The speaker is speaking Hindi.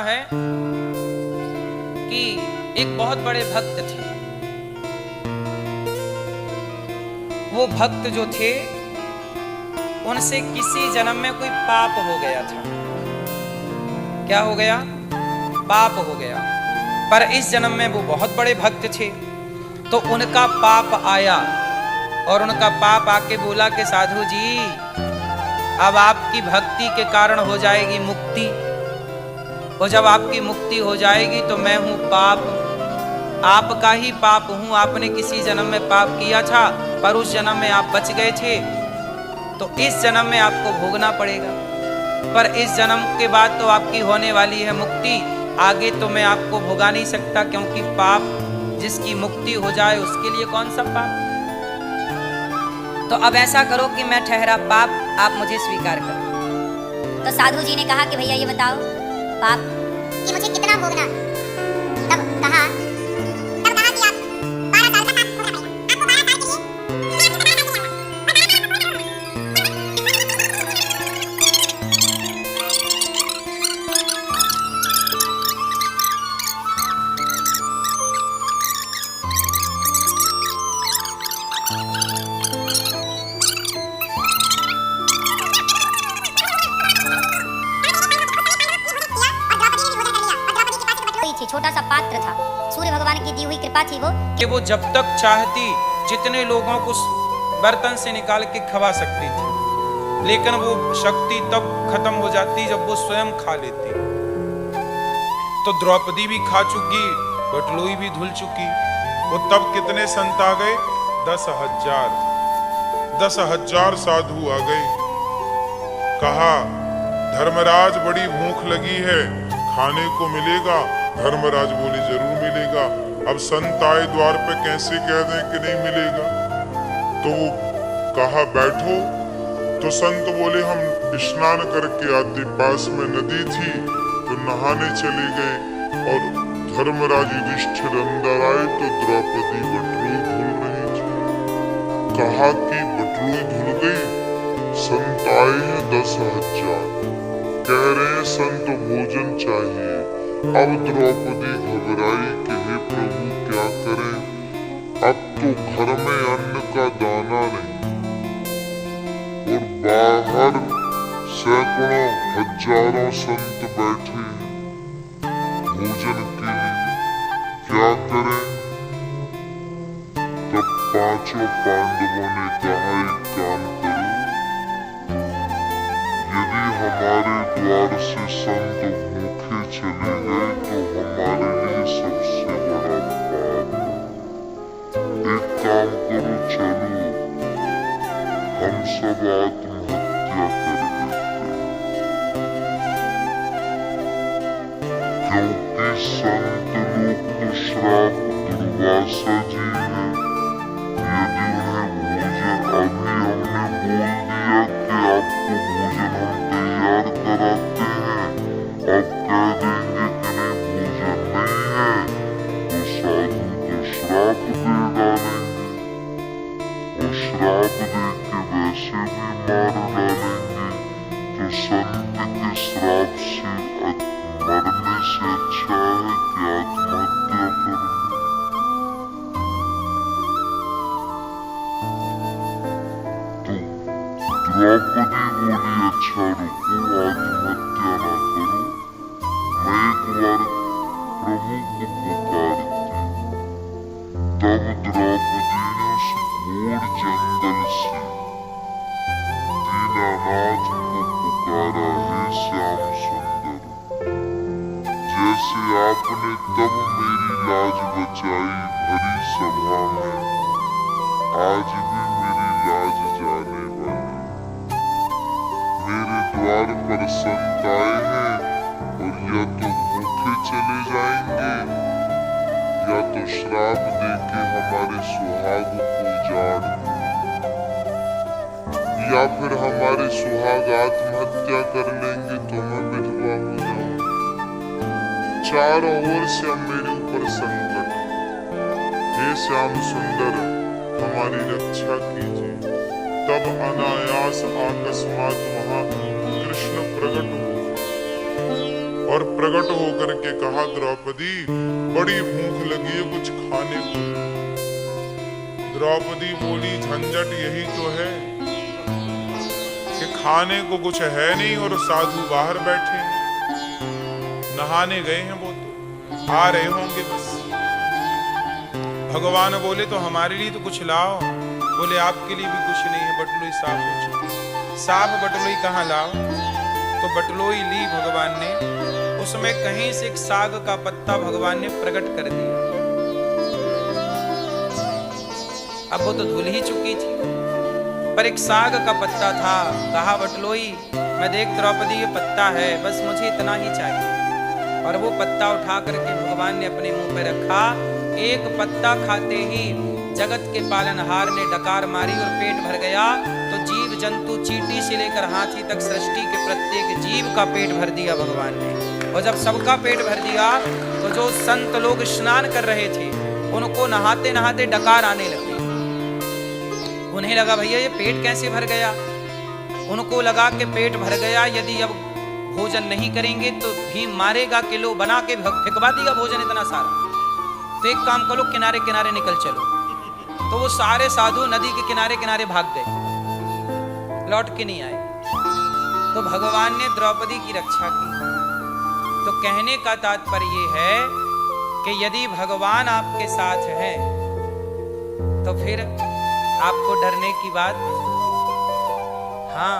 है कि एक बहुत बड़े भक्त थे। वो भक्त जो थे उनसे किसी जन्म में कोई पाप हो गया था। क्या हो गया? पाप हो गया। पर इस जन्म में वो बहुत बड़े भक्त थे, तो उनका पाप आया और उनका पाप आके बोला कि साधु जी, अब आपकी भक्ति के कारण हो जाएगी मुक्ति, और जब आपकी मुक्ति हो जाएगी तो मैं हूं पाप, आपका ही पाप हूं। आपने किसी जन्म में पाप किया था, पर उस जन्म में आप बच गए थे, तो इस जन्म में आपको भोगना पड़ेगा। पर इस जन्म के बाद तो आपकी होने वाली है मुक्ति, आगे तो मैं आपको भोगा नहीं सकता, क्योंकि पाप जिसकी मुक्ति हो जाए उसके लिए कौन सा पाप। तो अब ऐसा करो कि मैं ठहरा पाप, आप मुझे स्वीकार करो। तो साधु जी ने कहा कि भैया ये बताओ पाप कि मुझे कितना भोगना। तब कहा कि आप 12 साल का पाप भोगना पड़ेगा। आपको 12 साल के लिए छोटा सा पात्र था, सूर्य भगवान की दी हुई कृपा थी कि वो जब तक चाहती जितने लोगों को बर्तन से निकाल के खवा सकती थी, लेकिन वो शक्ति तब खत्म हो जाती जब वो स्वयं खा लेती। तो द्रौपदी भी खा चुकी, बटलोई भी धुल चुकी। वो तब कितने संत आ गए? 10,000। 10,000 साधु आ गए। कहा, धर्मराज बड़ी भूख लगी है, खाने को मिलेगा? धर्मराज बोले, जरूर मिलेगा। अब संत आए द्वार पे, कैसे कह दें कि नहीं मिलेगा? तो वो कहा बैठो। तो संत बोले, हम स्नान करके आते, पास में नदी थी तो नहाने चले गए। और धर्मराज युधिष्ठिर अंदर आए तो द्रौपदी बटलोई धुल रही थी। कहा कि बटलोई धुल गई, संत आए हैं 10,000, कह रहे हैं संत भोजन चाहिए। अब द्रौपदी घबराई कि हे प्रभु क्या करें, अब तो घर में अन्न का दाना नहीं, और बाहर सैकड़ों हजारों संत बैठे हैं भोजन के लिए, क्या करें? तब पांचों पांडवों ने कहा, एक काम करो, यदि हमारे द्वार से संत भूखे चले गए तो हमारे लिए सबसे बड़ा पाप है। एक काम करो, चलो हम सब आत्महत्या कर लेते हैं, क्योंकि संत लोग को श्राप दुर्वासा जी है। यदि उन्हें भोजन, अभी हमने बोल दिया कि आपको भोजन हम तैयार कराते हैं, अब कह देंगे कि नहीं भोजन नहीं है, तो साधु को श्राप दे डालेंगे, और श्राप दे के वैसे भी मार डालेंगे। तो संत के श्राप से मरने से अच्छा है कि आत्महत्या करो। द्रौपदी बोली, अच्छा रुको, आत्महत्या ना करो, मैं एक बार प्रभु को पुकारती। तब द्रौपदी ने उस घोर जंगल से दीनानाथ को पुकारा, हे श्याम सुंदर, जैसे आपने तब मेरी लाज बचाई भरी सभा में, आज भी मेरी लाज जाने वाली। मेरे द्वार पर संत आए हैं, और या तो भूखे चले जाएंगे, या तो श्राप देके हमारे सुहाग को उजाड़ देंगे, या फिर हमारे सुहाग आत्महत्या कर लेंगे तो मैं विधवा हो जाऊंगी। चारों ओर से अब मेरे ऊपर संकट, हे श्याम सुंदर हमारी रक्षा कीजिए। तब अनायास अकस्मात वहां कृष्ण प्रकट हुए और प्रकट होकर के कहा, द्रौपदी बड़ी भूख लगी है, कुछ खाने को। द्रौपदी बोली, झंझट यही तो है कि खाने को कुछ है नहीं और साधु बाहर बैठे हैं, नहाने गए हैं, वो तो आ रहे होंगे बस। भगवान बोले, तो हमारे लिए तो कुछ लाओ। बोले, आपके लिए भी कुछ नहीं है, बटलोई साफ हो चुकी। साफ बटलोई कहाँ लाओ? तो बटलोई ली भगवान ने, उसमें कहीं से एक साग का पत्ता भगवान ने प्रकट कर दिया। अब वो तो धुल ही चुकी थी, पर एक साग का पत्ता था। कहा, बटलोई मैं देख द्रौपदी ये पत्ता है, बस मुझे इतना ही चाहिए। और वो पत्ता उठा करके भगवान ने अपने मुंह पे रखा। एक पत्ता खाते ही जगत के पालनहार ने डकार मारी और पेट भर गया। तो जीव जंतु चींटी से लेकर हाथी तक सृष्टि के प्रत्येक जीव का पेट भर दिया भगवान ने। और जब सबका पेट भर दिया तो जो संत लोग स्नान कर रहे थे उनको नहाते नहाते डकार आने लगे। उन्हें लगा, भैया ये पेट कैसे भर गया? उनको लगा कि पेट भर गया, यदि अब भोजन नहीं करेंगे तो भीम मारेगा कि लो बना के फेंकवा दिया भोजन इतना सारा। तो एक काम करो, किनारे किनारे निकल चलो। तो वो सारे साधु नदी के किनारे किनारे भाग गए, लौट के नहीं आए। तो भगवान ने द्रौपदी की रक्षा की। तो कहने का तात्पर्य ये है कि यदि भगवान आपके साथ हैं तो फिर आपको डरने की बात, हाँ